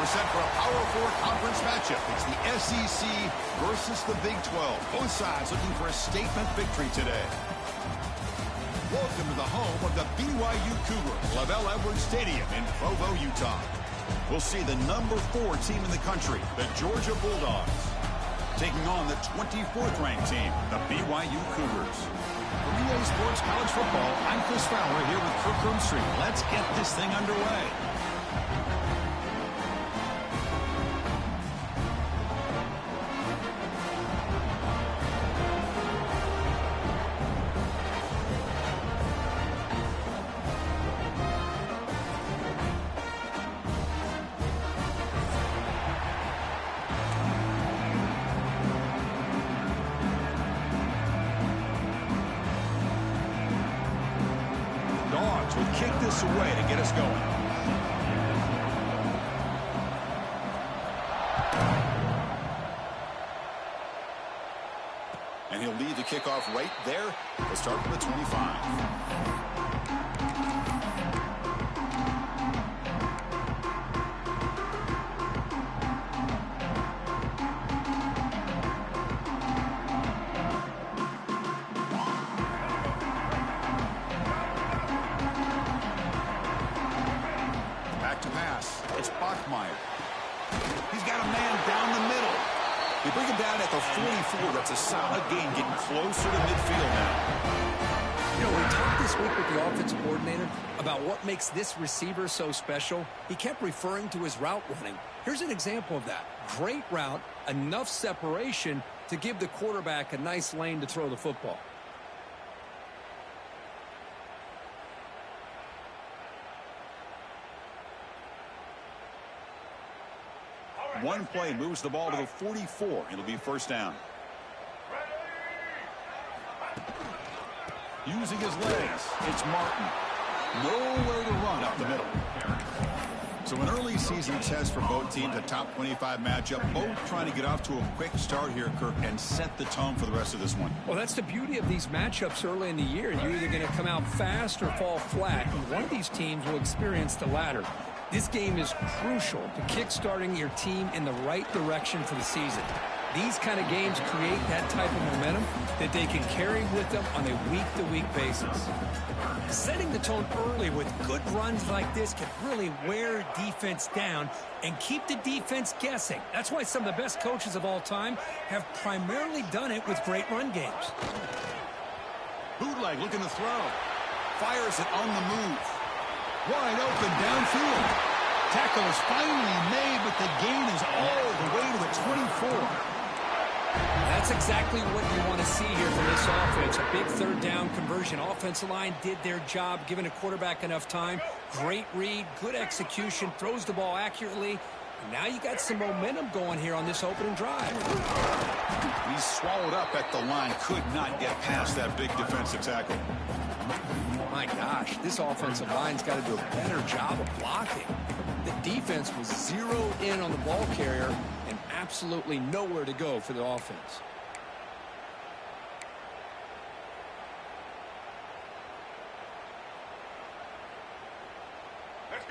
We're set for a Power 4 conference matchup. It's the SEC versus the Big 12. Both sides looking for a statement victory today. Welcome to the home of the BYU Cougars, Lavelle Edwards Stadium in Provo, Utah. We'll see the number 4 team in the country, the Georgia Bulldogs, taking on the 24th ranked team, the BYU Cougars. For EA Sports College Football, I'm Chris Fowler here with Kirk Roomstreet. Let's get this thing underway. Will kick this away to get us going. And he'll lead the kickoff right there. We'll start from the 25. He's got a man down the middle. They bring him down at the 44. That's a solid gain, getting closer to midfield now. You know, we talked this week with the offensive coordinator about what makes this receiver so special. He kept referring to his route running. Here's an example of that. Great route, enough separation to give the quarterback a nice lane to throw the football. One play moves the ball to the 44. It'll be first down. Using his legs, it's Martin. Nowhere to run up the middle. So an early season test for both teams, a top 25 matchup. Both trying to get off to a quick start here, Kirk, and set the tone for the rest of this one. Well, that's the beauty of these matchups early in the year. You're either going to come out fast or fall flat, and one of these teams will experience the latter. This game is crucial to kick-starting your team in the right direction for the season. These kind of games create that type of momentum that they can carry with them on a week-to-week basis. Setting the tone early with good runs like this can really wear defense down and keep the defense guessing. That's why some of the best coaches of all time have primarily done it with great run games. Bootleg looking to throw. Fires it on the move. Wide open downfield. Tackle is finally made, but the gain is all the way to the 24. That's exactly what you want to see here from this offense. A big third down conversion. Offensive line did their job, giving a quarterback enough time. Great read, good execution, throws the ball accurately. And now you got some momentum going here on this opening drive. He's swallowed up at the line. Could not get past that big defensive tackle. My gosh, this offensive line's got to do a better job of blocking. The defense was zeroed in on the ball carrier and absolutely nowhere to go for the offense.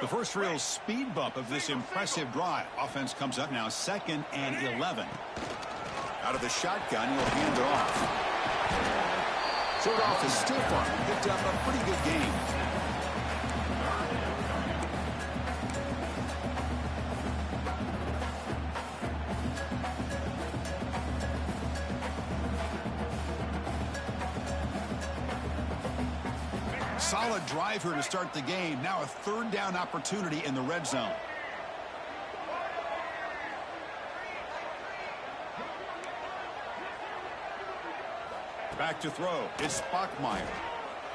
The first real speed bump of this impressive drive. Offense comes up now 2nd and 11. Out of the shotgun, he'll hand it off. Third off is still fun. Picked up a pretty good game. Solid drive here to start the game. Now a third down opportunity in the red zone. Back to throw. It's Bachmeier.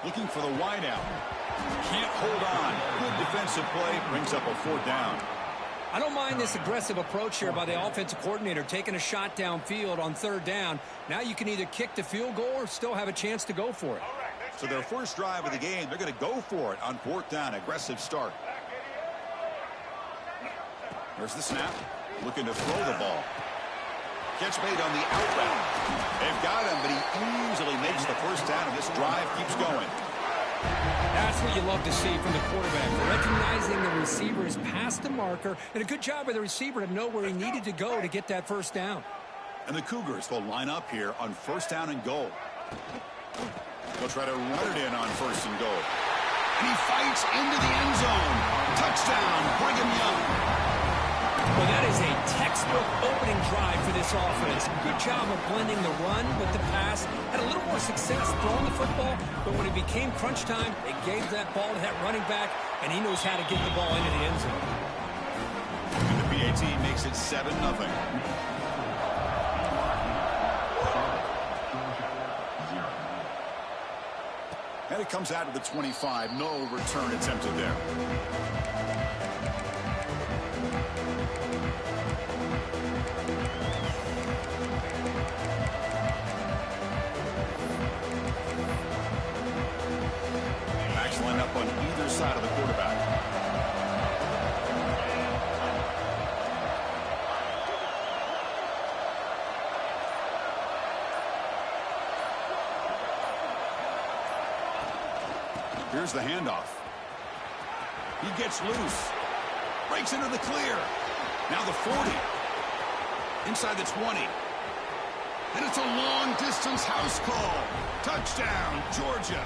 Looking for the wide out. Can't hold on. Good defensive play. Brings up a 4th down. I don't mind this aggressive approach here by the offensive coordinator, taking a shot downfield on 3rd down. Now you can either kick the field goal or still have a chance to go for it. So their first drive of the game, they're going to go for it on 4th down. Aggressive start. There's the snap. Looking to throw the ball. Catch made on the out route. They've got him, but he easily makes the first down, and this drive keeps going. That's what you love to see from the quarterback. Recognizing the receiver is past the marker, and a good job by the receiver to know where he needed to go to get that first down. And the Cougars will line up here on 1st down and goal. They'll try to run it in on 1st and goal. And he fights into the end zone. Touchdown, Brigham Young. Well, that is a textbook opening drive for this offense. Good job of blending the run with the pass. Had a little more success throwing the football, but when it became crunch time, they gave that ball to that running back, and he knows how to get the ball into the end zone. And the PAT makes it 7-0. And it comes out of the 25. No return attempted there. Backs line up on either side of the quarterback. Here's the handoff. He gets loose. Breaks into the clear. Now the 40. Inside the 20. And it's a long-distance house call. Touchdown, Georgia.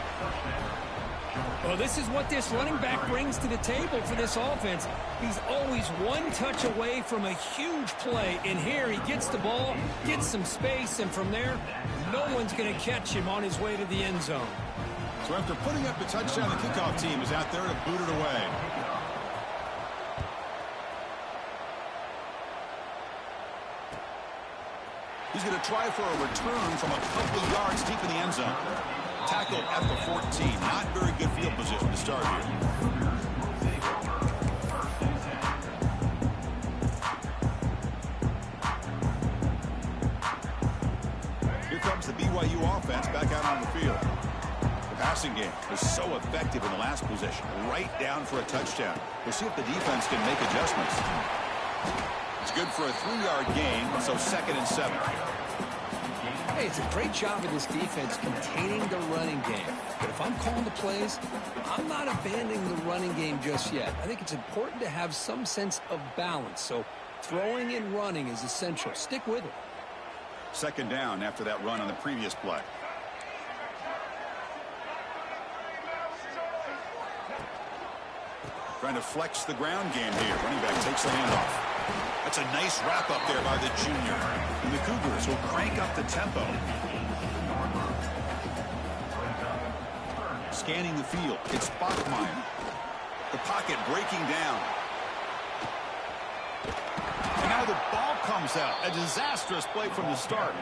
Well, this is what this running back brings to the table for this offense. He's always one touch away from a huge play. And here he gets the ball, gets some space, and from there, no one's going to catch him on his way to the end zone. So after putting up the touchdown, the kickoff team is out there to boot it away. He's going to try for a return from a couple of yards deep in the end zone. Tackled at the 14. Not very good field position to start here. Here comes the BYU offense back out on the field. The passing game was so effective in the last possession. Right down for a touchdown. We'll see if the defense can make adjustments. It's good for a 3-yard gain, so 2nd and 7. Hey, it's a great job of this defense containing the running game. But if I'm calling the plays, I'm not abandoning the running game just yet. I think it's important to have some sense of balance. So throwing and running is essential. Stick with it. 2nd down after that run on the previous play. Trying to flex the ground game here. Running back takes the handoff. That's a nice wrap up there by the junior. And the Cougars will crank up the tempo. Scanning the field. It's Bachmeier. The pocket breaking down. And now the ball comes out. A disastrous play from the start.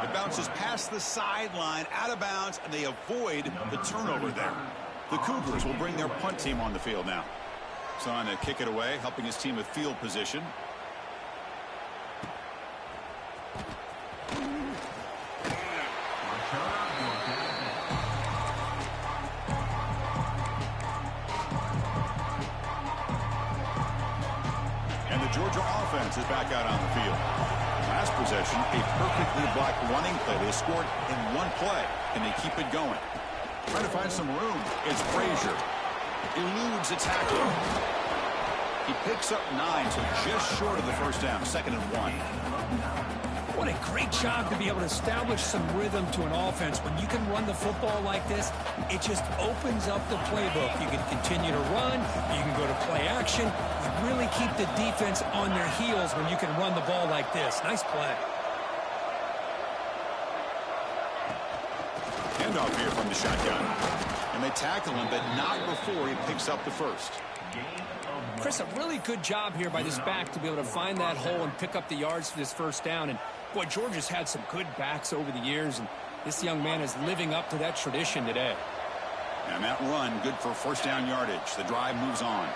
It bounces past the sideline, out of bounds, and they avoid the turnover there. The Cougars will bring their punt team on the field now. On to kick it away, helping his team with field position. And the Georgia offense is back out on the field. Last possession, a perfectly blocked running play. They scored in one play, and they keep it going. Trying to find some room. It's Frazier. Eludes a tackle. He picks up 9, so just short of the first down. 2nd and 1. What a great job to be able to establish some rhythm to an offense. When you can run the football like this, it just opens up the playbook. You can continue to run. You can go to play action. You really keep the defense on their heels when you can run the ball like this. Nice play. Handoff here from the shotgun. And they tackle him, but not before he picks up the first. Chris, a really good job here by this back to be able to find that hole and pick up the yards for this first down. And, boy, Georgia's had some good backs over the years, and this young man is living up to that tradition today. And that run, good for first down yardage. The drive moves on.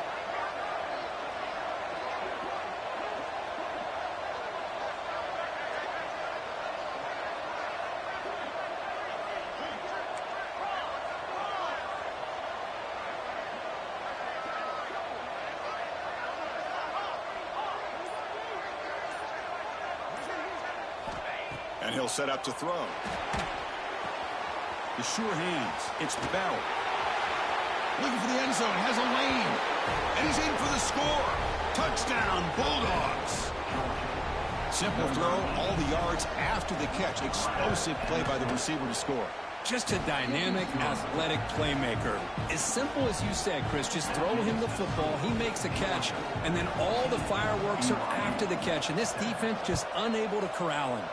And he'll set up to throw. The sure hands. It's Bell. Looking for the end zone. Has a lane. And he's in for the score. Touchdown, Bulldogs. Simple throw. All the yards after the catch. Explosive play by the receiver to score. Just a dynamic, athletic playmaker. As simple as you said, Chris, just throw him the football, he makes a catch, and then all the fireworks are after the catch, and this defense just unable to corral him.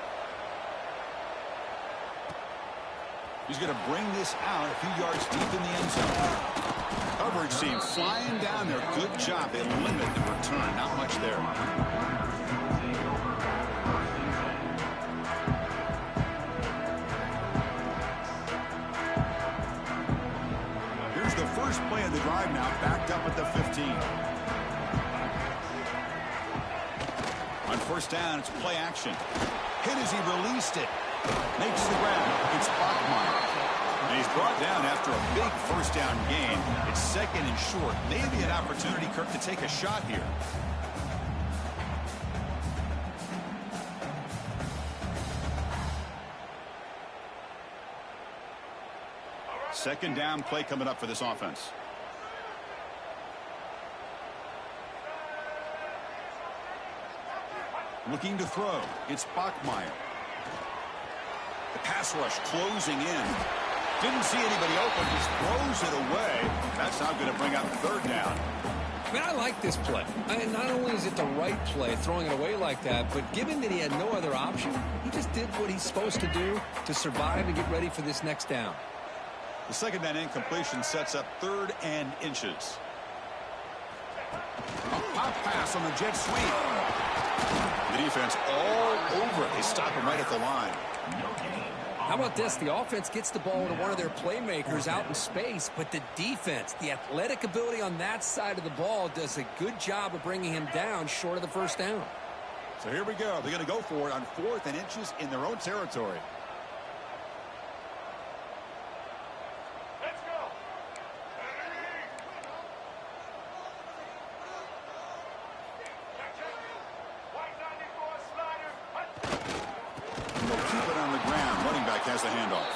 He's going to bring this out a few yards deep in the end zone. Coverage team flying down there. Good job. They limit the return. Not much there. Here's the first play of the drive now, backed up at the 15. On first down, it's play action. Hit as he released it. Makes the grab. It's Bachmeyer. And he's brought down after a big first down gain. It's second and short. Maybe an opportunity, Kirk, to take a shot here. Second down play coming up for this offense. Looking to throw. It's Bachmeyer. The pass rush closing in. Didn't see anybody open. Just throws it away. That's not going to bring up third down. I mean, I like this play. Not only is it the right play, throwing it away like that, but given that he had no other option, he just did what he's supposed to do to survive and get ready for this next down. The second down incompletion sets up third and inches. A pop pass on the jet sweep. The defense all over it. They stop him right at the line. How about this? The offense gets the ball to one of their playmakers out in space, but the defense, the athletic ability on that side of the ball does a good job of bringing him down short of the first down. So here we go. They're going to go for it on fourth and inches in their own territory. Has the handoff.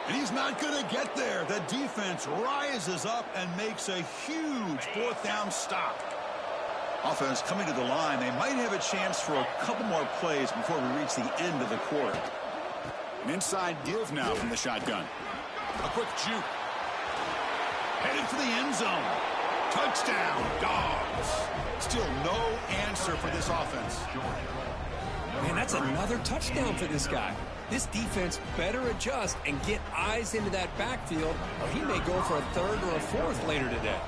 And he's not going to get there. The defense rises up and makes a huge fourth down stop. Offense coming to the line. They might have a chance for a couple more plays before we reach the end of the quarter. An inside give now from the shotgun. A quick juke. Headed for the end zone. Touchdown, Dogs. Still no answer for this offense. Man, that's another touchdown for this guy. This defense better adjust and get eyes into that backfield, or he may go for a third or a fourth later today.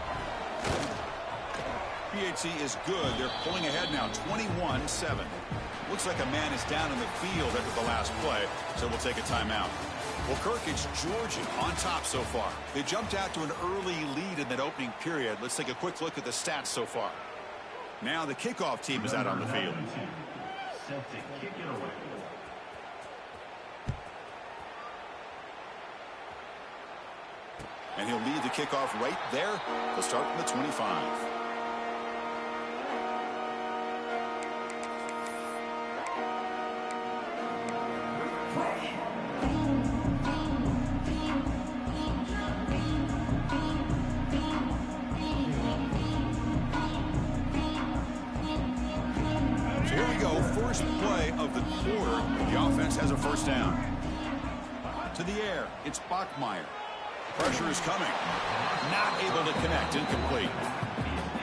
PHC is good. They're pulling ahead now, 21-7. Looks like a man is down in the field after the last play, so we'll take a timeout. Well, Kirk, it's Georgia on top so far. They jumped out to an early lead in that opening period. Let's take a quick look at the stats so far. Now the kickoff team is out on the field. And he'll lead the kickoff right there. They'll start from the 25. So here we go. First play of the quarter. The offense has a first down. To the air. It's Bachmeyer. Pressure is coming. Not able to connect. Incomplete.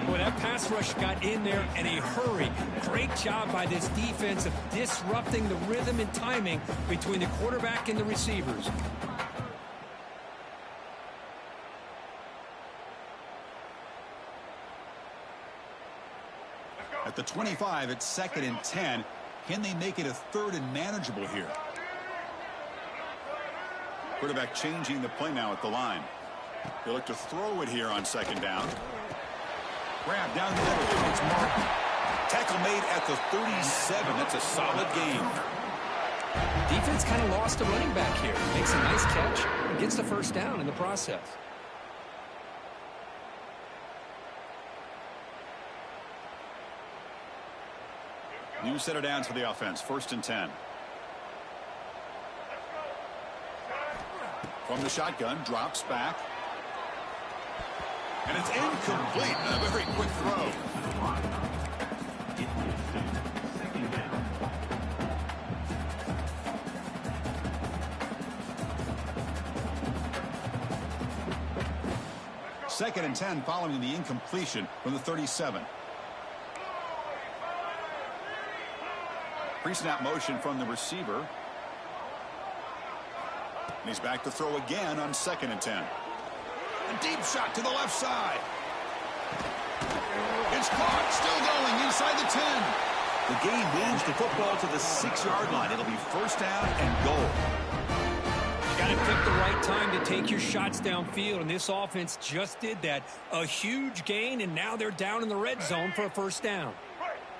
Boy, that pass rush got in there in a hurry. Great job by this defense of disrupting the rhythm and timing between the quarterback and the receivers. At the 25, it's second and 10. Can they make it a third and manageable here? Quarterback changing the play now at the line. They look to throw it here on second down. Grab down the middle. It's Martin. Tackle made at the 37. That's a solid game. Defense kind of lost a running back here. Makes a nice catch and gets the first down in the process. New set of downs for the offense. 1st and 10. From the shotgun, drops back. And it's incomplete. A very quick throw. Second and 10 following the incompletion from the 37. Pre-snap motion from the receiver. And he's back to throw again on 2nd and 10. A deep shot to the left side. It's caught. Still going inside the 10. The game moves the football to the 6-yard line. It'll be 1st down and goal. You got to pick the right time to take your shots downfield, and this offense just did that. A huge gain, and now they're down in the red zone for a 1st down.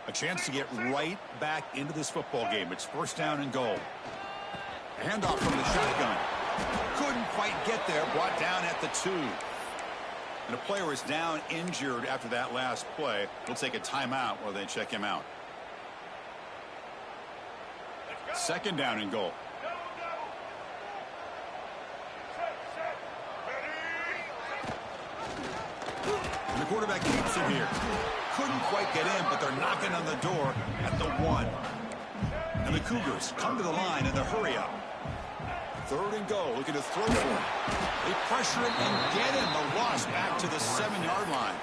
A chance to get right back into this football game. It's 1st down and goal. A handoff from the shotgun. Couldn't quite get there. Brought down at the 2. And a player is down injured after that last play. We'll take a timeout while they check him out. 2nd down and goal. And the quarterback keeps it here. Couldn't quite get in, but they're knocking on the door at the 1. And the Cougars come to the line in the hurry up. 3rd and goal, looking to throw for him. They pressure him and get him. The loss back to the 7-yard line.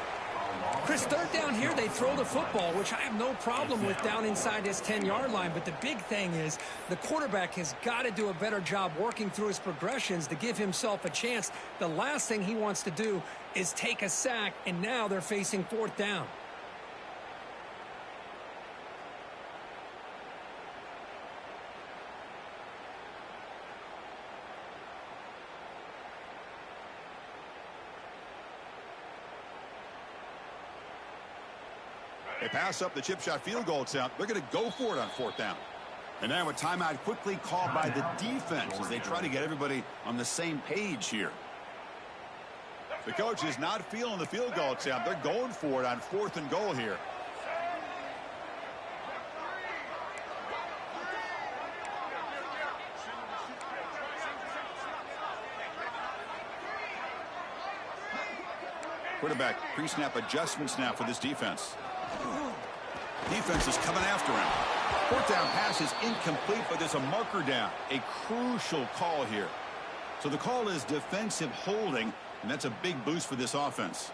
Chris, 3rd down here, they throw the football, which I have no problem with down inside his 10-yard line. But the big thing is the quarterback has got to do a better job working through his progressions to give himself a chance. The last thing he wants to do is take a sack, and now they're facing 4th down. They pass up the chip shot field goal attempt. They're going to go for it on 4th down. And now a timeout quickly called by the defense as they try to get everybody on the same page here. The coach is not feeling the field goal attempt. They're going for it on 4th and goal here. Quarterback pre-snap adjustments now for this defense. Defense is coming after him. 4th down pass is incomplete, but there's a marker down. A crucial call here. So the call is defensive holding, and that's a big boost for this offense.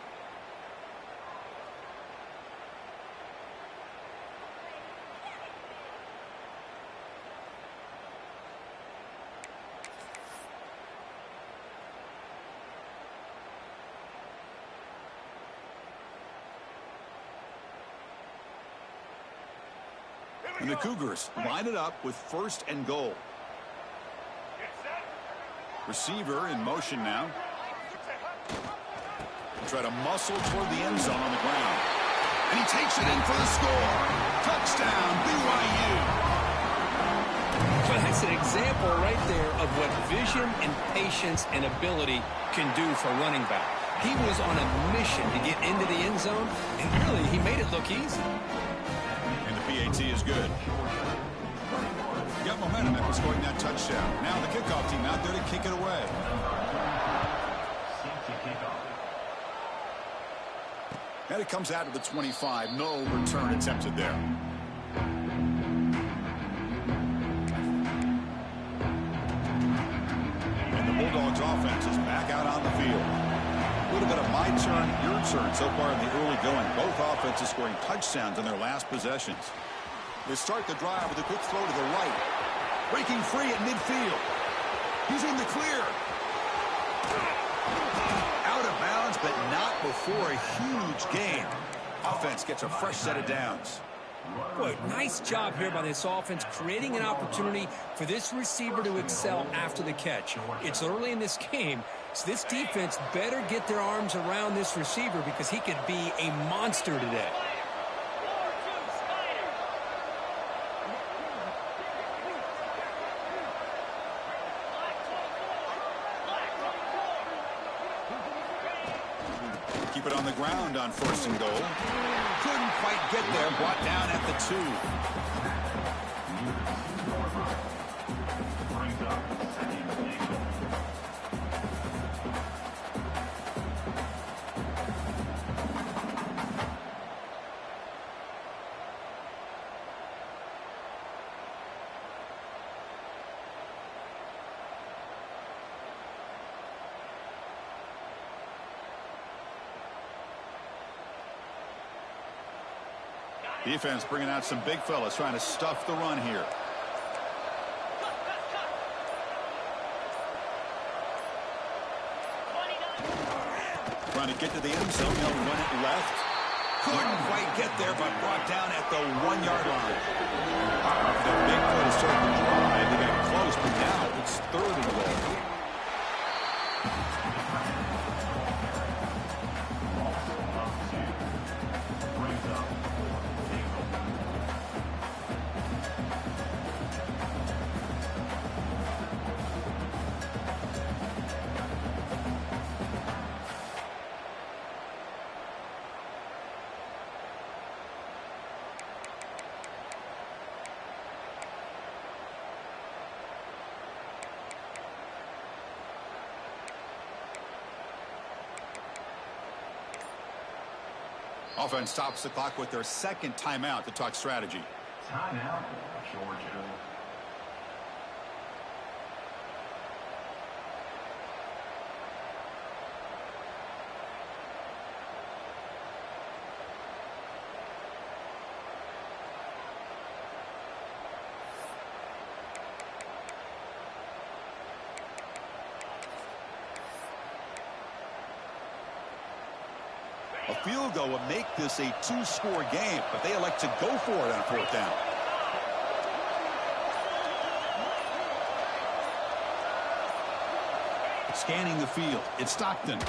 And the Cougars line it up with 1st and goal. Receiver in motion now. Try to muscle toward the end zone on the ground. And he takes it in for the score. Touchdown, BYU. Well, that's an example right there of what vision and patience and ability can do for running back. He was on a mission to get into the end zone, and really, he made it look easy. PAT is good. Got momentum after scoring that touchdown. Now the kickoff team out there to kick it away. And it comes out of the 25. No return attempted there. And the Bulldogs offense is back out on the field. A little bit of my turn, your turn so far in the early going. Both offenses scoring touchdowns in their last possessions. They start the drive with a quick throw to the right. Breaking free at midfield. He's in the clear. Out of bounds, but not before a huge gain. Offense gets a fresh set of downs. Boy, nice job here by this offense, creating an opportunity for this receiver to excel after the catch. It's early in this game, So this defense better get their arms around this receiver because he could be a monster today. Keep it on the ground on 1st and goal. Couldn't quite get there. Brought down at the 2. Defense bringing out some big fellas trying to stuff the run here. Trying to get to the end zone. They'll run it left. Couldn't quite get there, but brought down at the 1-yard line. The big play to start the drive. They got close, but now it's 3rd and goal. Offense stops the clock with their 2nd timeout to talk strategy. Timeout, Georgia. A field goal would make this a 2-score game, but they elect to go for it on 4th down. Scanning the field, it's Stockton.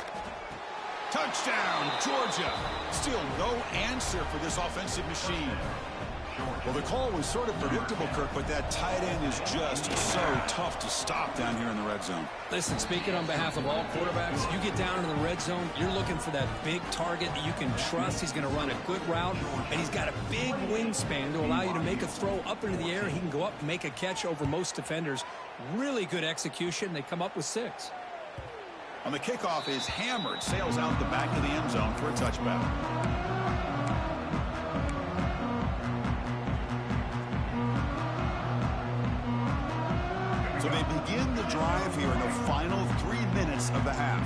Touchdown, Georgia. Still no answer for this offensive machine. Well, the call was sort of predictable, Kirk, but that tight end is just so tough to stop down here in the red zone. Listen, speaking on behalf of all quarterbacks, you get down in the red zone, you're looking for that big target that you can trust. He's going to run a good route, and he's got a big wingspan to allow you to make a throw up into the air. He can go up and make a catch over most defenders. Really good execution. They come up with 6. On the kickoff is hammered, sails out the back of the end zone for a touchback. So they begin the drive here in the final 3 minutes of the half.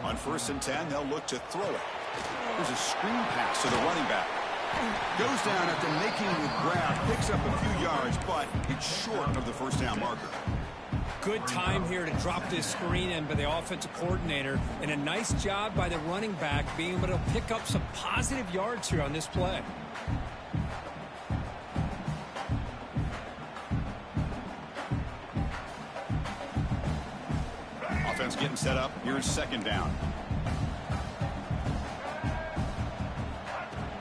On 1st and 10, they'll look to throw it. There's a screen pass to the running back. Goes down after making the grab, picks up a few yards, but it's short of the 1st down marker. Good time here to drop this screen in by the offensive coordinator, and a nice job by the running back being able to pick up some positive yards here on this play. Offense getting set up. Here's 2nd down.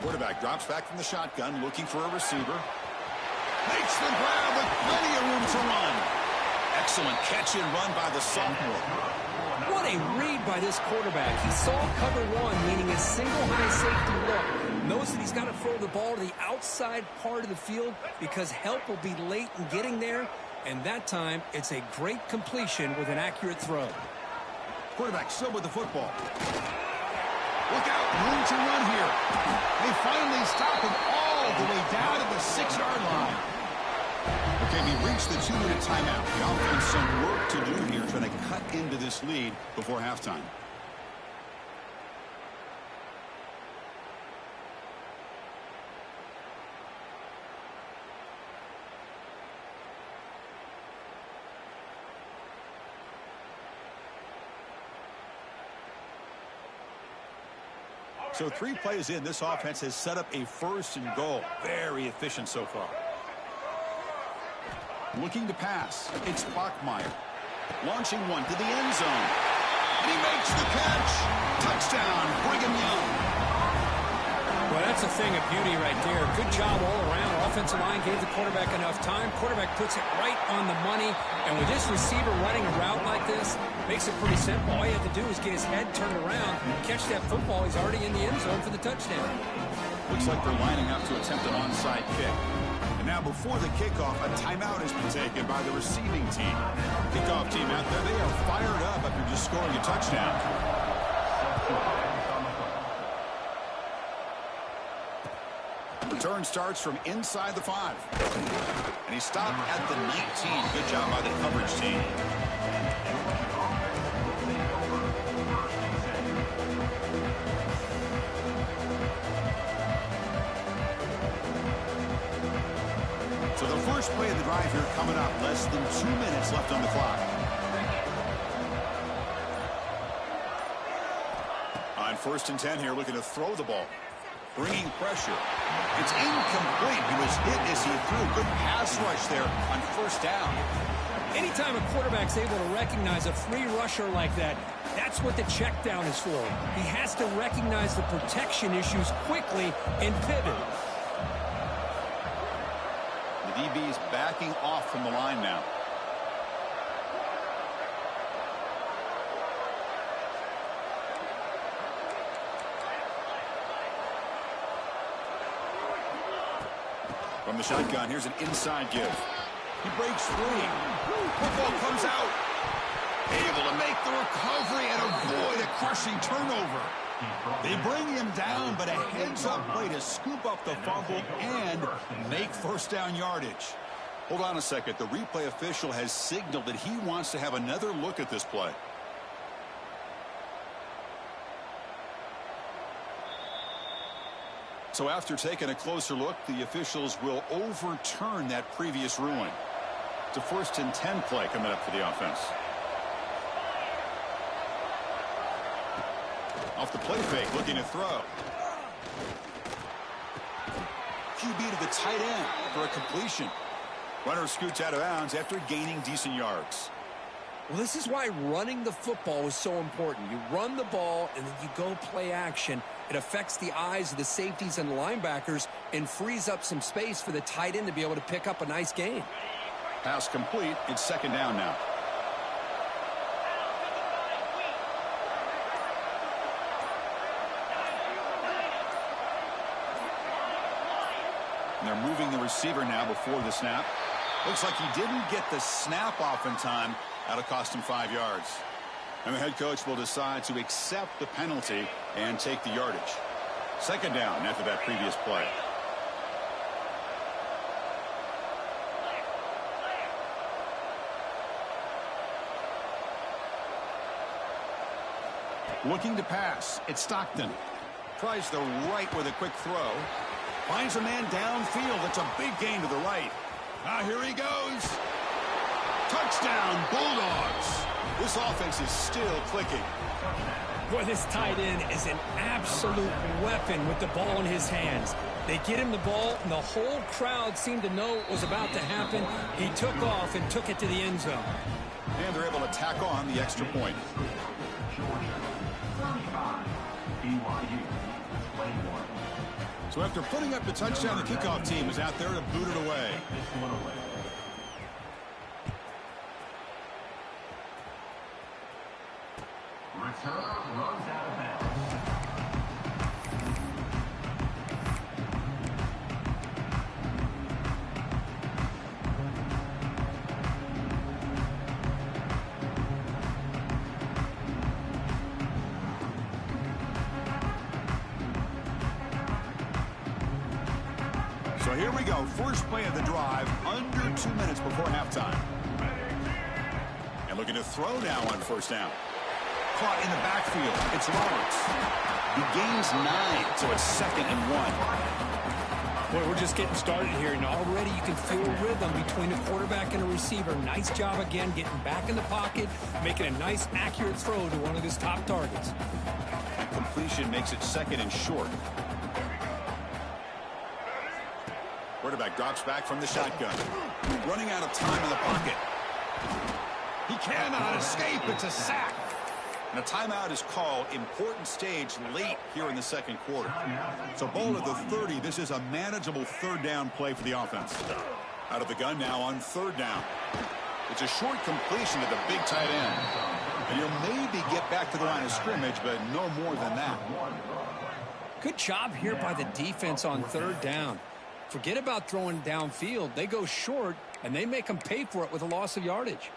Quarterback drops back from the shotgun, looking for a receiver. Makes the grab with plenty of room to run. Excellent catch and run by the sophomore. What a read by this quarterback. He saw cover 1, meaning a single high safety look. Knows that he's got to throw the ball to the outside part of the field because help will be late in getting there. And that time, it's a great completion with an accurate throw. Quarterback still with the football. Look out, room to run here. They finally stop him all the way down to the 6-yard line. Okay, we reached the 2-minute timeout. The offense some work to do here, trying to cut into this lead before halftime. So 3 plays in, this offense has set up a 1st and goal. Very efficient so far. Looking to pass. It's Bachmeyer. Launching one to the end zone. And he makes the catch. Touchdown, Brigham Young. Well, that's a thing of beauty right there. Good job all around. Offensive line gave the quarterback enough time. Quarterback puts it right on the money. And with this receiver running a route like this, makes it pretty simple. All you have to do is get his head turned around, catch that football. He's already in the end zone for the touchdown. Looks like they're lining up to attempt an onside kick. And now before the kickoff, a timeout has been taken by the receiving team. Kickoff team out there, they are fired up after just scoring a touchdown. Return starts from inside the 5. And he stopped at the 19. Good job by the coverage team. So the first play of the drive here coming up. Less than 2 minutes left on the clock. On 1st and 10 here, looking to throw the ball. Bringing pressure. It's incomplete. He was hit as he threw. Good pass rush there on 1st down. Anytime a quarterback's able to recognize a free rusher like that, that's what the check down is for. He has to recognize the protection issues quickly and pivot. The DB's backing off from the line now. From the shotgun, here's an inside give. He breaks free. Football comes out. Able to make the recovery and avoid a crushing turnover. They bring him down, but a heads-up play to scoop up the fumble and make 1st down yardage. Hold on a second. The replay official has signaled that he wants to have another look at this play. So after taking a closer look, the officials will overturn that previous ruling. It's a 1st and 10 play coming up for the offense. Off the play fake, looking to throw. QB to the tight end for a completion. Runner scoots out of bounds after gaining decent yards. Well, this is why running the football is so important. You run the ball, and then you go play action. It affects the eyes of the safeties and the linebackers and frees up some space for the tight end to be able to pick up a nice gain. Pass complete. It's 2nd down now. And they're moving the receiver now before the snap. Looks like he didn't get the snap off in time. That'll cost him 5 yards. And the head coach will decide to accept the penalty and take the yardage. 2nd down after that previous play. Looking to pass. It's Stockton. Tries the right with a quick throw. Finds a man downfield. It's a big gain to the right. Now here he goes. Touchdown, Bulldogs. This offense is still clicking. Boy, this tight end is an absolute weapon with the ball in his hands. They get him the ball, and the whole crowd seemed to know what was about to happen. He took off and took it to the end zone. And they're able to tack on the extra point. So after putting up the touchdown, the kickoff team is out there to boot it away. Return runs out of bounds. So here we go. First play of the drive, under 2 minutes before halftime. And looking to throw now on 1st down. Caught in the backfield. It's Roberts. He gains 9, so it's 2nd and 1. Boy, we're just getting started here, and already you can feel a rhythm between a quarterback and a receiver. Nice job again getting back in the pocket, making a nice, accurate throw to one of his top targets. Completion makes it 2nd and short. Quarterback drops back from the shotgun. Running out of time in the pocket. He cannot escape. It's a sack. And a timeout is called. Important stage late here in the second quarter. So ball at the 30. This is a manageable third down play for the offense. Out of the gun now on third down. It's a short completion to the big tight end. And you'll maybe get back to the line of scrimmage, but no more than that. Good job here by the defense on third down. Forget about throwing downfield. They go short, and they make them pay for it with a loss of yardage.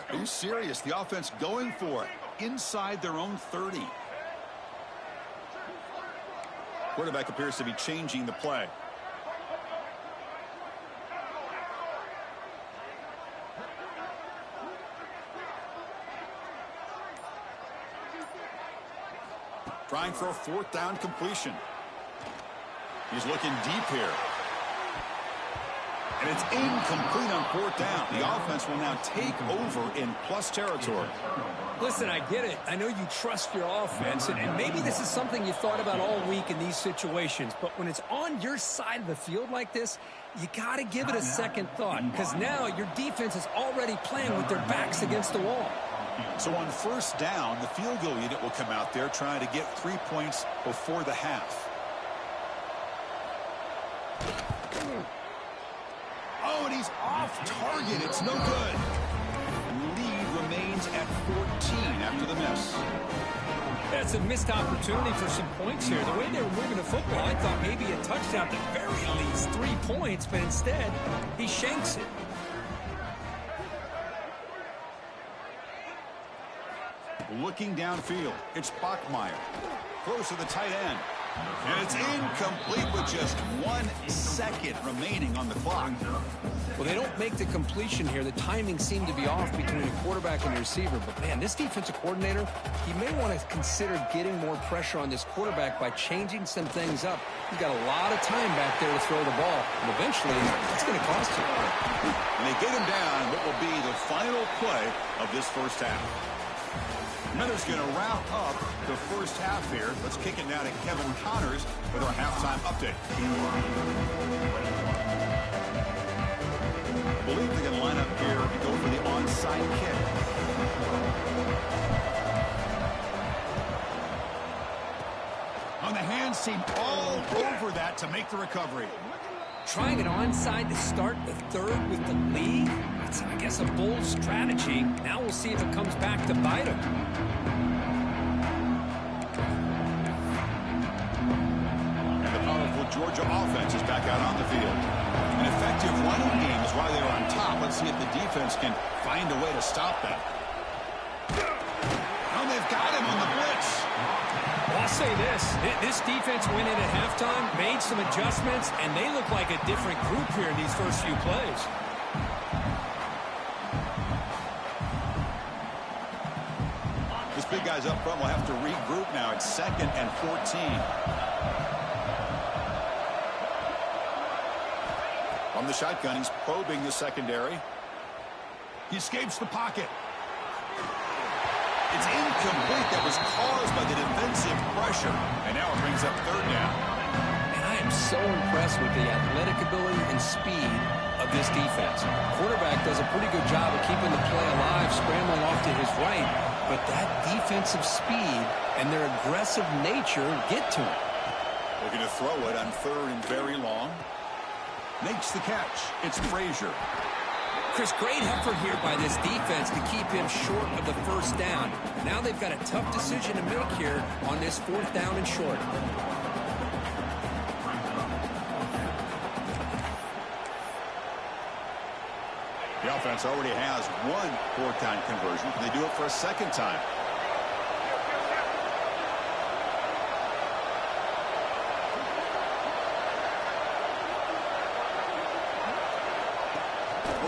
Are you serious? The offense going for it inside their own 30. Quarterback appears to be changing the play. Trying for a fourth down completion. He's looking deep here. And it's incomplete on fourth down. The offense will now take over in plus territory. Listen, I get it. I know you trust your offense, and maybe this is something you thought about all week in these situations. But when it's on your side of the field like this, you got to give it a second thought, because now your defense is already playing with their backs against the wall. So on first down, the field goal unit will come out there trying to get 3 points before the half. Oh, and he's off target. It's no good. Lead remains at 14 after the miss. That's a missed opportunity for some points here. The way they were moving the football, I thought maybe a touchdown, at the very least 3 points, but instead he shanks it. Looking downfield, it's Bachmeier. Close to the tight end. And it's incomplete with just 1 second remaining on the clock. Well, they don't make the completion here. The timing seemed to be off between the quarterback and the receiver. But, man, this defensive coordinator, he may want to consider getting more pressure on this quarterback by changing some things up. He's got a lot of time back there to throw the ball. And eventually, it's going to cost him. And they get him down what will be the final play of this first half. Miller's going to wrap up the first half here. Let's kick it now to Kevin Connors with our halftime update. I believe they're going to line up here and go for the onside kick. On the hands team all over that to make the recovery. Trying it onside to start the third with the lead. That's, I guess, a bold strategy. Now we'll see if it comes back to bite him. And the powerful Georgia offense is back out on the field. An effective running game is why they're on top. Let's see if the defense can find a way to stop that. Oh, they've got him on the blitz. Well, I'll say this defense went in at halftime, made some adjustments, and they look like a different group here in these first few plays. This big guy's up front will have to regroup now. It's 2nd and 14. On the shotgun, he's probing the secondary. He escapes the pocket. It's incomplete. That was caused by the defensive pressure. And now it brings up third down. And I am so impressed with the athletic ability and speed of this defense. Quarterback does a pretty good job of keeping the play alive, scrambling off to his right. But that defensive speed and their aggressive nature get to him. Looking to throw it on third and very long. Makes the catch. It's Frazier. Chris, great effort here by this defense to keep him short of the first down. Now they've got a tough decision to make here on this 4th down and short. The offense already has 1 4th down conversion. Can they do it for a second time?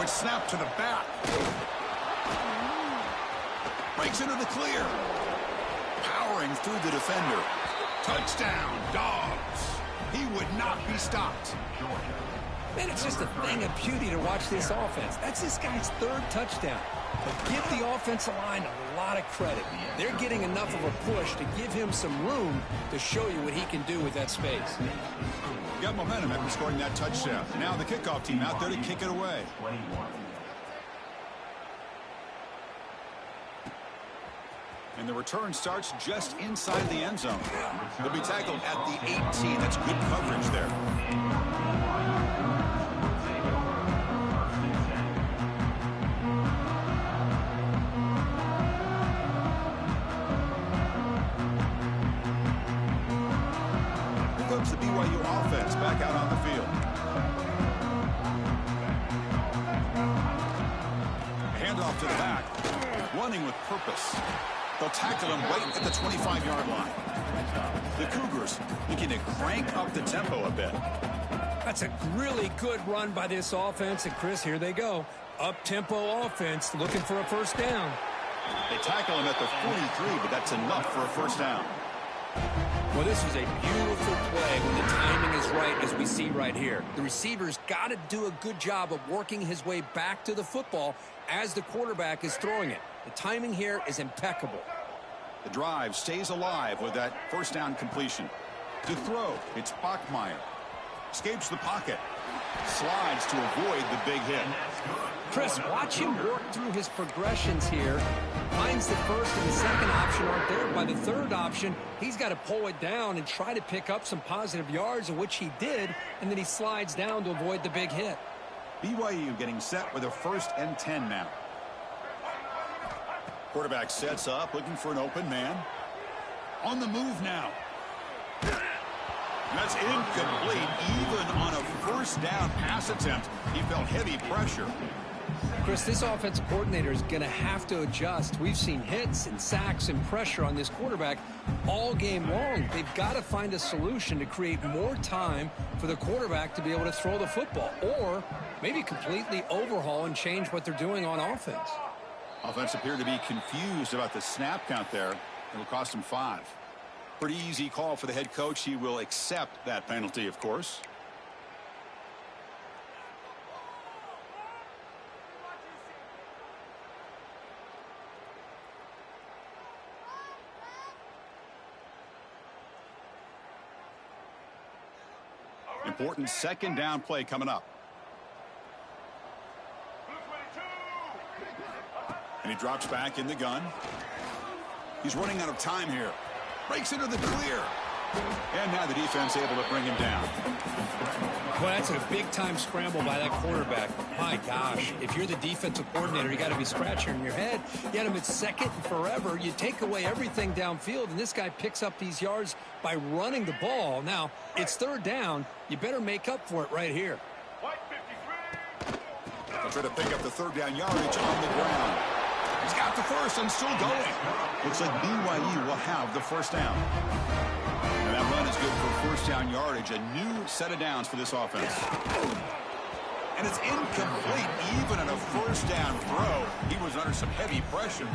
Snap to the back. Breaks into the clear. Powering through the defender. Touchdown, Dogs. He would not be stopped. Man, it's just a thing of beauty to watch this offense. That's this guy's third touchdown. But give the offensive line a lot of credit. They're getting enough of a push to give him some room to show you what he can do with that space. Got momentum after scoring that touchdown. Now the kickoff team out there to kick it away. And the return starts just inside the end zone. They'll be tackled at the 18. That's good coverage there. Here comes the BYU offense back out on the field. Handoff to the back. Running with purpose. They'll tackle him right at the 25-yard line. The Cougars looking to crank up the tempo a bit. That's a really good run by this offense. And, Chris, here they go. Up-tempo offense looking for a first down. They tackle him at the 43, but that's enough for a first down. Well, this is a beautiful play when the timing is right, as we see right here. The receiver's got to do a good job of working his way back to the football as the quarterback is throwing it. The timing here is impeccable. The drive stays alive with that first down completion. To throw, it's Bachmeier. Escapes the pocket. Slides to avoid the big hit. Chris, watch him work through his progressions here. Finds the first and the second option aren't there. By the third option, he's got to pull it down and try to pick up some positive yards, of which he did, and then he slides down to avoid the big hit. BYU getting set with a 1st and 10 now. Quarterback sets up, looking for an open man. On the move now. That's incomplete. Even on a first down pass attempt, he felt heavy pressure. Chris, this offensive coordinator is going to have to adjust. We've seen hits and sacks and pressure on this quarterback all game long. They've got to find a solution to create more time for the quarterback to be able to throw the football, or maybe completely overhaul and change what they're doing on offense. Offense appeared to be confused about the snap count there. It'll cost him 5. Pretty easy call for the head coach. He will accept that penalty, of course. Important second down play coming up. And he drops back in the gun. He's running out of time here. Breaks into the clear. And now the defense able to bring him down. Well, that's a big-time scramble by that quarterback. My gosh, if you're the defensive coordinator, you got to be scratching your head. You had him at second and forever. You take away everything downfield, and this guy picks up these yards by running the ball. Now, it's third down. You better make up for it right here. They'll try to pick up the third down yardage on the ground. He's got the first and still going. Looks like BYU will have the first down. And that run is good for first down yardage. A new set of downs for this offense. And it's incomplete. Even on a first down throw, he was under some heavy pressure.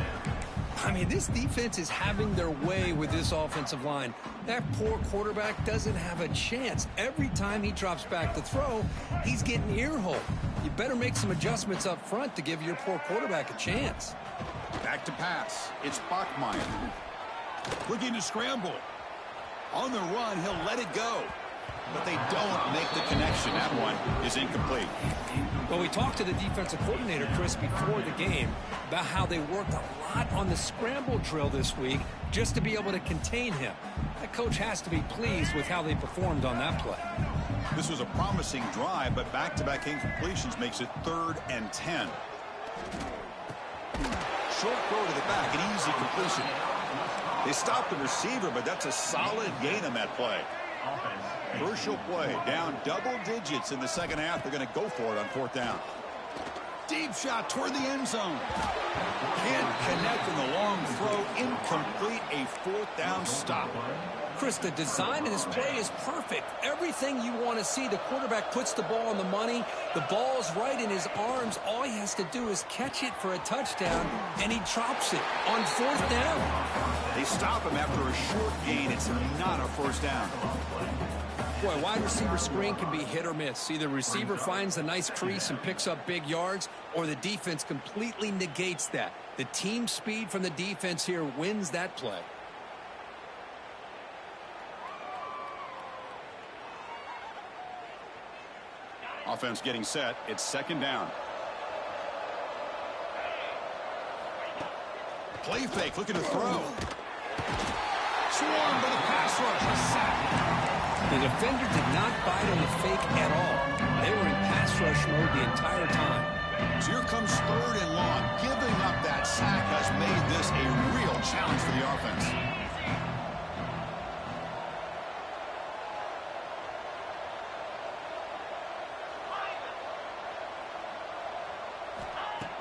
I mean, this defense is having their way with this offensive line. That poor quarterback doesn't have a chance. Every time he drops back to throw, he's getting earholed. You better make some adjustments up front to give your poor quarterback a chance. Back to pass. It's Bachmeier. Looking to scramble. On the run, he'll let it go. But they don't make the connection. That one is incomplete. Well, we talked to the defensive coordinator, Chris, before the game about how they worked a lot on the scramble drill this week just to be able to contain him. That coach has to be pleased with how they performed on that play. This was a promising drive, but back-to-back incompletions makes it 3rd and 10. Short throw to the back, an easy completion. They stopped the receiver, but that's a solid gain on that play. Crucial play, down double digits in the second half. They're going to go for it on 4th down. Deep shot toward the end zone. Can't connect in the long throw. Incomplete, a 4th down stop. Chris, the design of this play is perfect. Everything you want to see. The quarterback puts the ball on the money. The ball's right in his arms. All he has to do is catch it for a touchdown, and he drops it on 4th down. They stop him after a short gain. It's not a first down. Boy, wide receiver screen can be hit or miss. Either receiver finds a nice crease and picks up big yards, or the defense completely negates that. The team speed from the defense here wins that play. Offense getting set. It's second down. Play fake, looking to throw. Swarmed by the pass rush. A sack. The defender did not bite on the fake at all. They were in pass rush mode the entire time. So here comes third and long. Giving up that sack has made this a real challenge for the offense.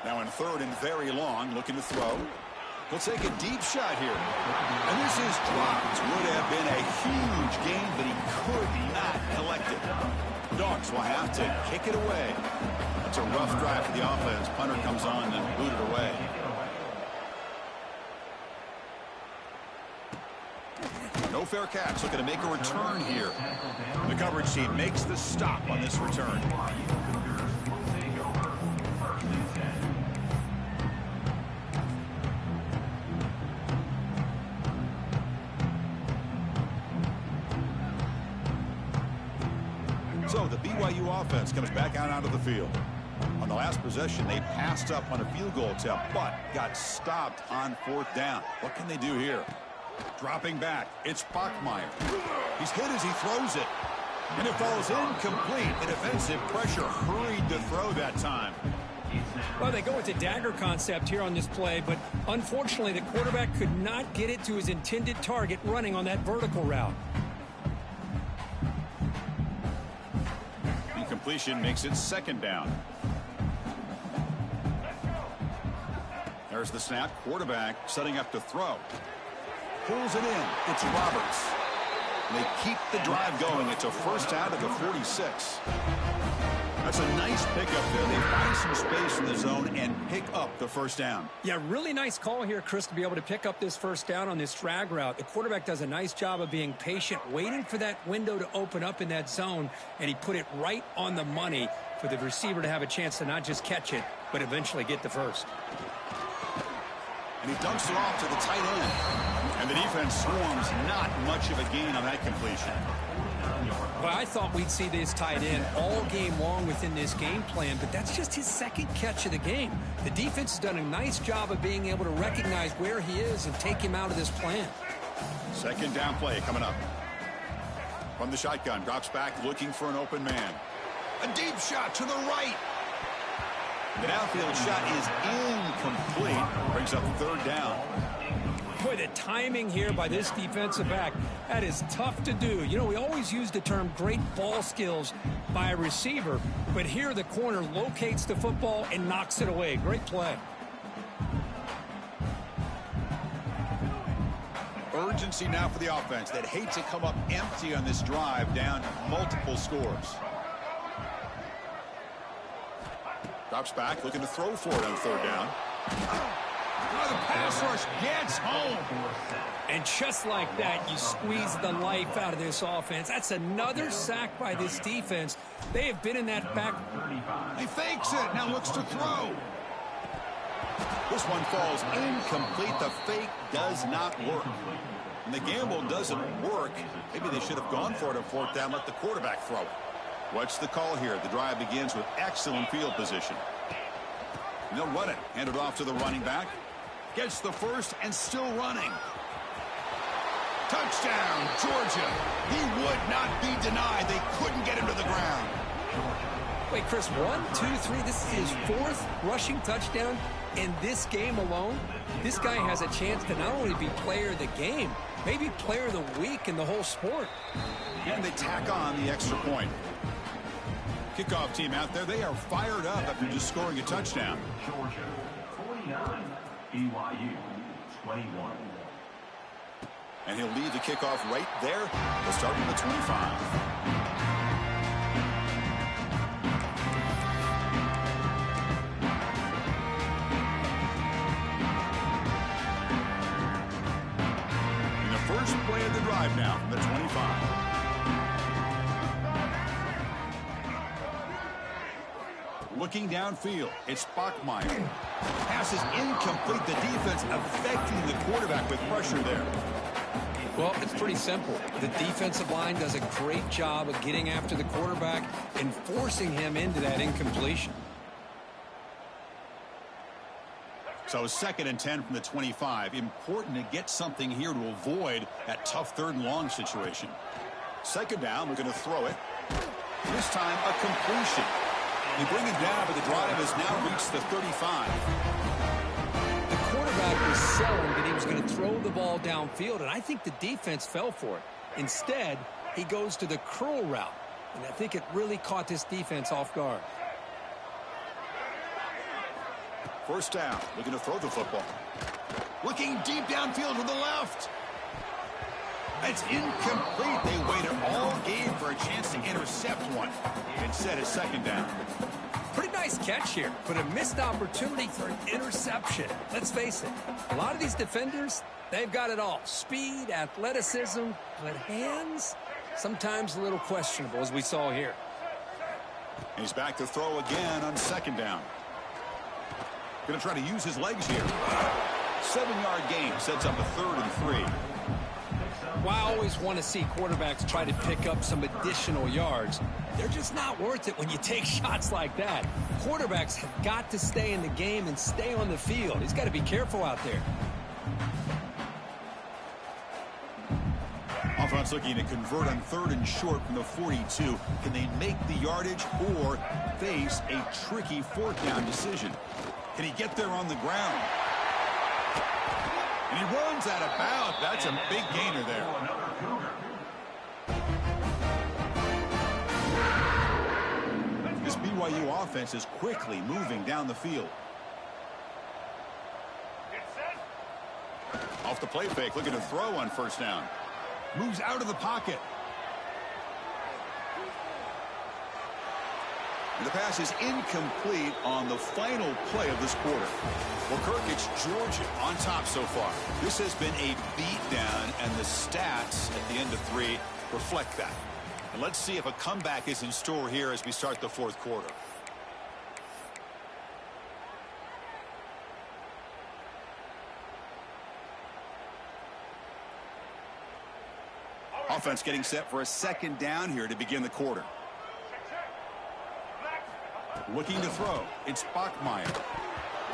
Now in third and very long, looking to throw. He'll take a deep shot here. And this is dropped. Would have been a huge gain, but he could not collect it. Dogs will have to kick it away. It's a rough drive for the offense. Punter comes on and booted away. No fair catch. Looking to make a return here. The coverage team makes the stop on this return. So the BYU offense comes back out onto the field. On the last possession, they passed up on a field goal attempt, but got stopped on fourth down. What can they do here? Dropping back, it's Bachmeier. He's hit as he throws it, and it falls incomplete. The defensive pressure hurried to throw that time. Well, they go with the dagger concept here on this play, but unfortunately the quarterback could not get it to his intended target running on that vertical route. Completion makes it second down. There's the snap. Quarterback setting up to throw. Pulls it in. It's Roberts. And they keep the drive going. It's a first out of the 46. That's a nice pickup there. They find some space in the zone and pick up the first down. Yeah, really nice call here, Chris, to be able to pick up this first down on this drag route. The quarterback does a nice job of being patient, waiting for that window to open up in that zone, and he put it right on the money for the receiver to have a chance to not just catch it, but eventually get the first. And he dumps it off to the tight end. And the defense swarms. Not much of a gain on that completion. Well, I thought we'd see this tight end all game long within this game plan, but that's just his second catch of the game. The defense has done a nice job of being able to recognize where he is and take him out of this plan. Second down play coming up. From the shotgun, drops back looking for an open man. A deep shot to the right. The downfield shot is incomplete. Brings up third down. Boy, the timing here by this defensive back, that is tough to do. You know, we always use the term great ball skills by a receiver, but here the corner locates the football and knocks it away. Great play. Urgency now for the offense that hate to come up empty on this drive, down multiple scores. Drops back, looking to throw for it on third down. Oh, the pass rush gets home. And just like that, you squeeze the life out of this offense. That's another sack by this defense. They have been in that back. He fakes it, now looks to throw. This one falls incomplete. The fake does not work. And the gamble doesn't work. Maybe they should have gone for it on fourth down, let the quarterback throw it. What's the call here? The drive begins with excellent field position. And they'll run it. Hand it off to the running back. Gets the first and still running. Touchdown, Georgia. He would not be denied. They couldn't get him to the ground. Wait, Chris, 1, 2, 3. This is his fourth rushing touchdown in this game alone. This guy has a chance to not only be player of the game, maybe player of the week in the whole sport. And they tack on the extra point. Kickoff team out there, they are fired up after just scoring a touchdown. Georgia 49, BYU 21. And he'll lead the kickoff right there. They'll start from the 25. First play of the drive now from the 25. Looking downfield, it's Bachmeier. Pass is incomplete. The defense affecting the quarterback with pressure there. Well, it's pretty simple. The defensive line does a great job of getting after the quarterback and forcing him into that incompletion. So 2nd and 10 from the 25. Important to get something here to avoid that tough 3rd and long situation. 2nd down, we're going to throw it. This time a completion. They bring him down, but the drive has now reached the 35. The quarterback was selling that he was going to throw the ball downfield, and I think the defense fell for it. Instead, he goes to the curl route, and I think it really caught this defense off guard. 1st down, looking to throw the football. Looking deep downfield to the left. It's incomplete. They waited all game for a chance to intercept one. Instead, it's 2nd down. Pretty nice catch here, but a missed opportunity for an interception. Let's face it, a lot of these defenders, they've got it all. Speed, athleticism, but hands, sometimes a little questionable, as we saw here. He's back to throw again on 2nd down. Going to try to use his legs here. 7-yard gain sets up a 3rd and 3. Well, I always want to see quarterbacks try to pick up some additional yards. They're just not worth it when you take shots like that. Quarterbacks have got to stay in the game and stay on the field. He's got to be careful out there. Offense looking to convert on 3rd and short from the 42. Can they make the yardage or face a tricky 4th down decision? Can he get there on the ground? And he runs out of bounds. That's a big gainer there. This BYU offense is quickly moving down the field. Off the play fake, looking to throw on 1st down. Moves out of the pocket. And the pass is incomplete on the final play of this quarter. Well, Kirk, it's Georgia on top so far. This has been a beatdown, and the stats at the end of 3 reflect that. And let's see if a comeback is in store here as we start the 4th quarter. Offense getting set for a 2nd down here to begin the quarter. Looking to throw. It's Bachmeier.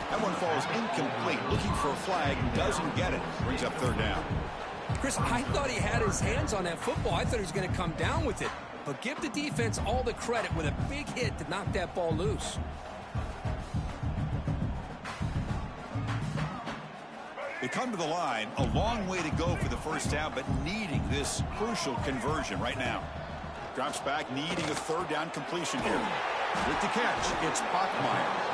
That one falls incomplete. Looking for a flag. Doesn't get it. Brings up 3rd down. Chris, I thought he had his hands on that football. I thought he was going to come down with it. But give the defense all the credit with a big hit to knock that ball loose. They come to the line. A long way to go for the 1st down, but needing this crucial conversion right now. Drops back, needing a 3rd down completion here. With the catch, it's Bachmeier.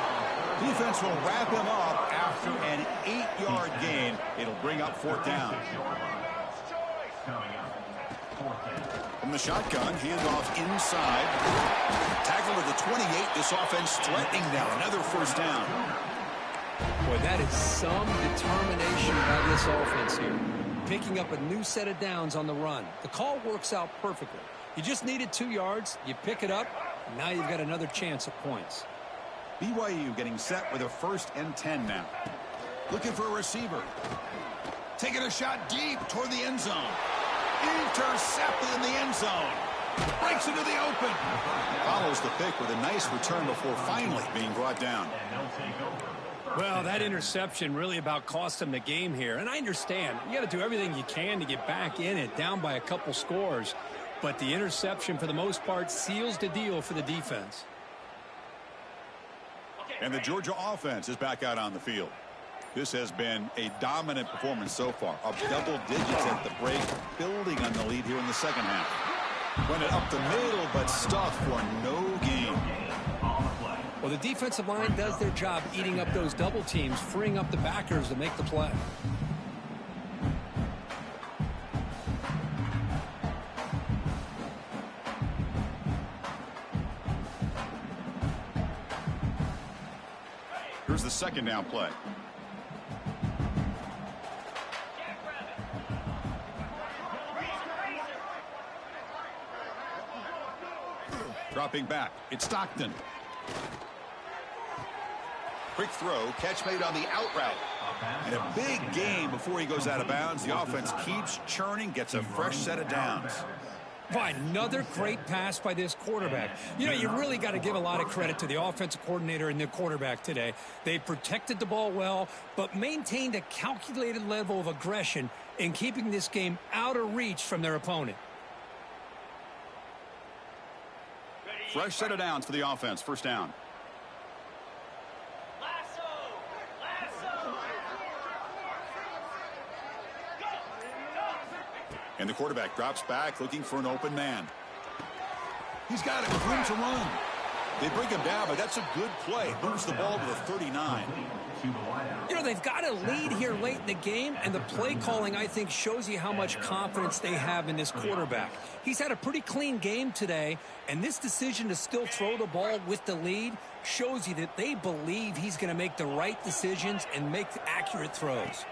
Defense will wrap him up after an 8-yard gain. It'll bring up 4th down. From the shotgun, handoff inside. Tackle to the 28. This offense threatening now. Another 1st down. Boy, that is some determination by this offense here. Picking up a new set of downs on the run. The call works out perfectly. You just needed 2 yards. You pick it up. And now you've got another chance at points. BYU getting set with a 1st and 10 now. Looking for a receiver. Taking a shot deep toward the end zone. Intercepted in the end zone. Breaks into the open. Follows the pick with a nice return before finally being brought down. Well, that interception really about cost them the game here. And I understand. You got to do everything you can to get back in it, down by a couple scores. But the interception, for the most part, seals the deal for the defense. And the Georgia offense is back out on the field. This has been a dominant performance so far. Up double digits at the break, building on the lead here in the 2nd half. Went it up the middle, but stuffed for no gain. Well, the defensive line does their job eating up those double teams, freeing up the backers to make the play. Here's the 2nd down play. Dropping back. It's Stockton. Quick throw, catch made on the out route. And a big gain before he goes out of bounds. The offense keeps churning, gets a fresh set of downs. By another great pass by this quarterback. You know, you really got to give a lot of credit to the offensive coordinator and the quarterback today. They protected the ball well, but maintained a calculated level of aggression in keeping this game out of reach from their opponent. Fresh set of downs for the offense. First down. And the quarterback drops back looking for an open man. He's got it with room to run. They bring him down, but that's a good play. Moves the ball to the 39. You know, they've got a lead here late in the game, and the play calling, I think, shows you how much confidence they have in this quarterback. He's had a pretty clean game today, and this decision to still throw the ball with the lead shows you that they believe he's going to make the right decisions and make accurate throws.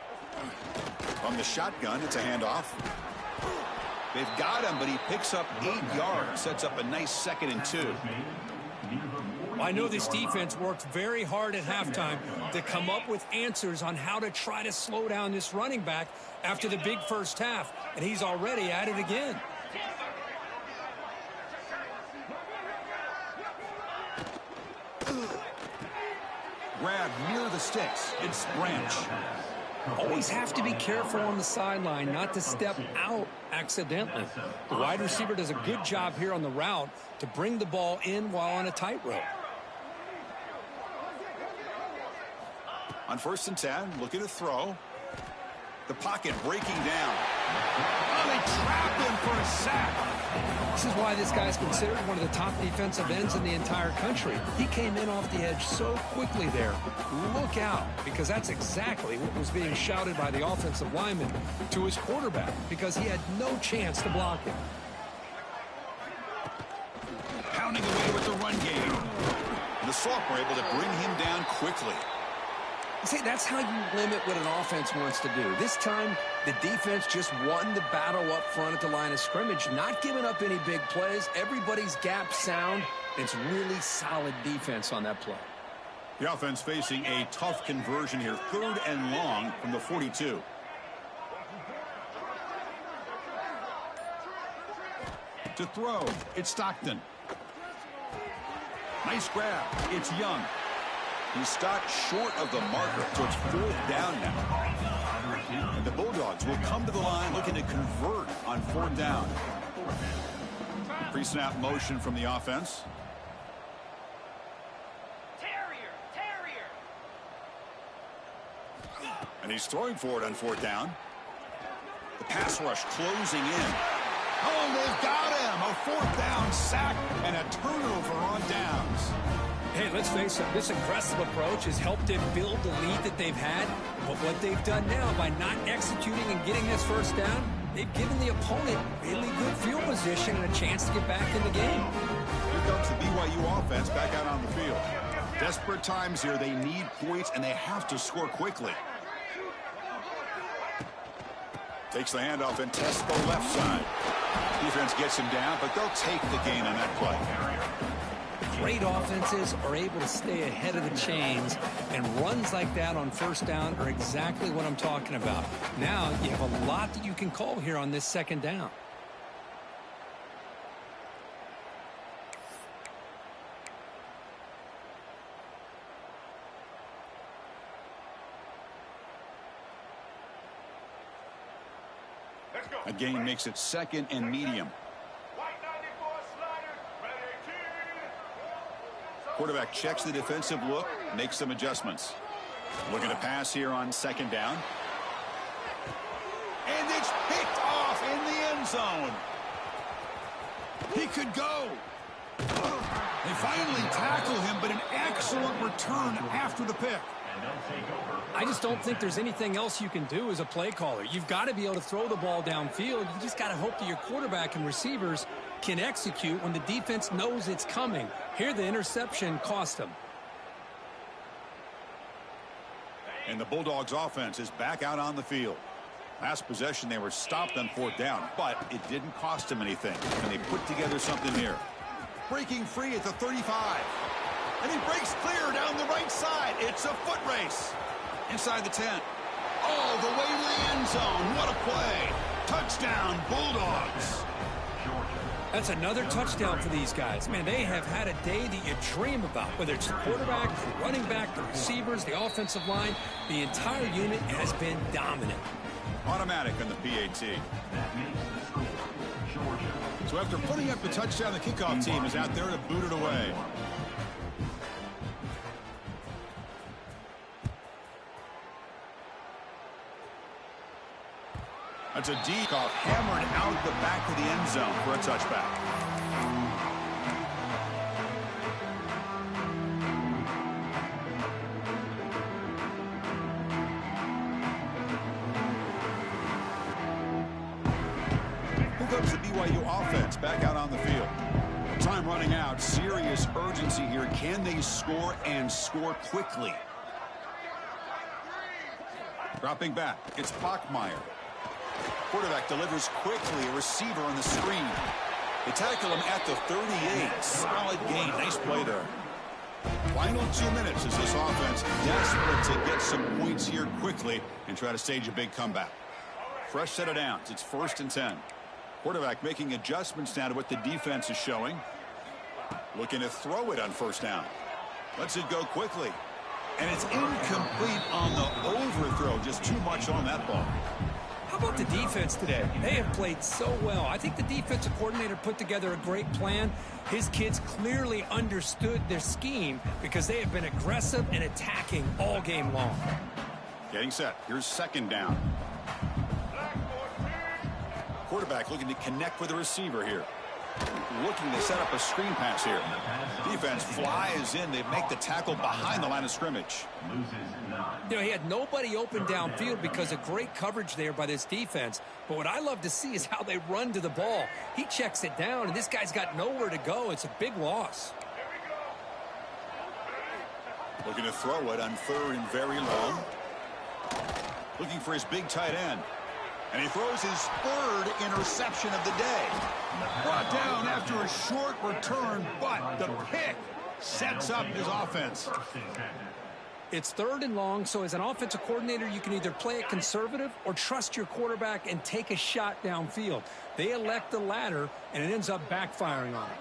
From the shotgun, it's a handoff. They've got him, but he picks up 8 yards, sets up a nice 2nd and 2. I know this defense worked very hard at halftime to come up with answers on how to try to slow down this running back after the big first half, and he's already at it again. Grab near the sticks. It's Branch. Always have to be careful on the sideline not to step out accidentally. The wide receiver does a good job here on the route to bring the ball in while on a tightrope. On 1st and 10, looking to throw. The pocket breaking down. Oh, they trapped him for a sack. This is why this guy's considered one of the top defensive ends in the entire country. He came in off the edge so quickly there. Look out, because that's exactly what was being shouted by the offensive lineman to his quarterback, because he had no chance to block him. Pounding away with the run game. And the Sophomore able to bring him down quickly. See, that's how you limit what an offense wants to do. This time, the defense just won the battle up front at the line of scrimmage, not giving up any big plays. Everybody's gap sound. It's really solid defense on that play. The offense facing a tough conversion here. 3rd and long from the 42. To throw, it's Stockton. Nice grab. It's Young. He's stopped short of the marker, so it's 4th down now. And the Bulldogs will come to the line looking to convert on 4th down. Pre-snap motion from the offense. And he's throwing for it on 4th down. The pass rush closing in. Oh, they've got him. A 4th down sack and a turnover on downs. Hey, let's face it, this aggressive approach has helped them build the lead that they've had. But what they've done now by not executing and getting this 1st down, they've given the opponent really good field position and a chance to get back in the game. Here comes the BYU offense back out on the field. Desperate times here. They need points, and they have to score quickly. Takes the handoff and tests the left side. Defense gets him down, but they'll take the gain on that play. Great offenses are able to stay ahead of the chains, and runs like that on 1st down are exactly what I'm talking about. Now you have a lot that you can call here on this 2nd down. A gain makes it 2nd and medium. Quarterback checks the defensive look, makes some adjustments. Looking to pass here on 2nd down. And it's picked off in the end zone. He could go. They finally tackle him, but an excellent return after the pick. I just don't think there's anything else you can do as a play caller. You've got to be able to throw the ball downfield. You just got to hope that your quarterback and receivers can execute when the defense knows it's coming. Here, the interception cost them. And the Bulldogs offense is back out on the field. Last possession, they were stopped on 4th down, but it didn't cost them anything. And they put together something here. Breaking free at the 35. And he breaks clear down the right side. It's a foot race. Inside the 10. All the way to the end zone. What a play. Touchdown, Bulldogs. That's another touchdown for these guys. Man, they have had a day that you dream about, whether it's the quarterback, the running back, the receivers, the offensive line. The entire unit has been dominant. Automatic on the PAT. So after putting up the touchdown, the kickoff team is out there to boot it away. That's a deep off, hammered out the back of the end zone for a touchback. Here comes the BYU offense back out on the field. Time running out. Serious urgency here. Can they score and score quickly? Dropping back. It's Bachmeier. Quarterback delivers quickly. A receiver on the screen. They tackle him at the 38. Solid gain. Nice play there. Final 2 minutes as this offense desperate to get some points here quickly and try to stage a big comeback. Fresh set of downs. It's 1st and 10. Quarterback making adjustments now to what the defense is showing. Looking to throw it on 1st down. Lets it go quickly. And it's incomplete on the overthrow. Just too much on that ball. How about the defense today? They have played so well. I think the defensive coordinator put together a great plan. His kids clearly understood their scheme because they have been aggressive and attacking all game long. Getting set. Here's 2nd down. Quarterback looking to connect with the receiver here. Looking to set up a screen pass here. Defense flies in. They make the tackle behind the line of scrimmage. You know, he had nobody open downfield because of great coverage there by this defense. But what I love to see is how they run to the ball. He checks it down, and this guy's got nowhere to go. It's a big loss. Looking to throw it on 3rd and very long. Looking for his big tight end. And he throws his 3rd interception of the day. Brought down after a short return, but the pick sets up his offense. It's 3rd and long, so as an offensive coordinator, you can either play it conservative or trust your quarterback and take a shot downfield. They elect the latter, and it ends up backfiring on them.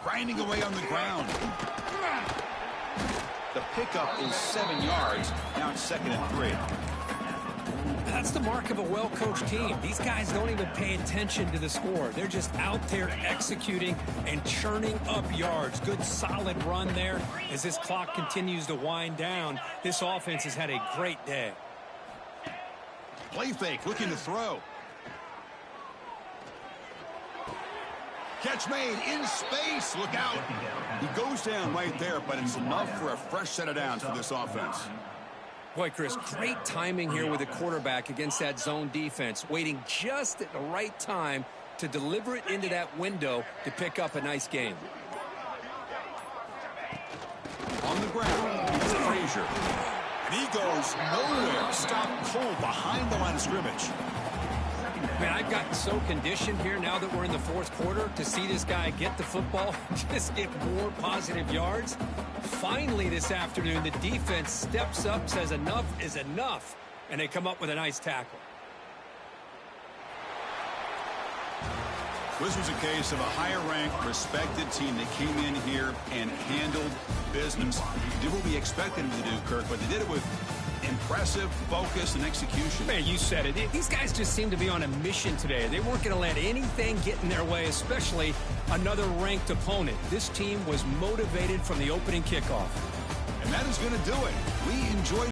Grinding away on the ground. The pickup is 7 yards. Now it's 2nd and 3. That's the mark of a well-coached team. These guys don't even pay attention to the score. They're just out there executing and churning up yards. Good, solid run there. As this clock continues to wind down, this offense has had a great day. Play fake, looking to throw. Catch made in space. Look out. He goes down right there, but it's enough for a fresh set of downs for this offense. Boy, Chris, great timing here with the quarterback against that zone defense, waiting just at the right time to deliver it into that window to pick up a nice gain. On the ground, it's Frazier. And he goes nowhere. Stopped cold behind the line of scrimmage. Man, I've gotten so conditioned here now that we're in the 4th quarter to see this guy get the football, just get more positive yards. Finally this afternoon, the defense steps up, says enough is enough, and they come up with a nice tackle. This was a case of a higher-ranked, respected team that came in here and handled business. Did what we expected them to do, Kirk, but they did it with impressive focus and execution. Man, you said it. These guys just seem to be on a mission today. They weren't going to let anything get in their way, especially another ranked opponent. This team was motivated from the opening kickoff. And that is going to do it. We enjoyed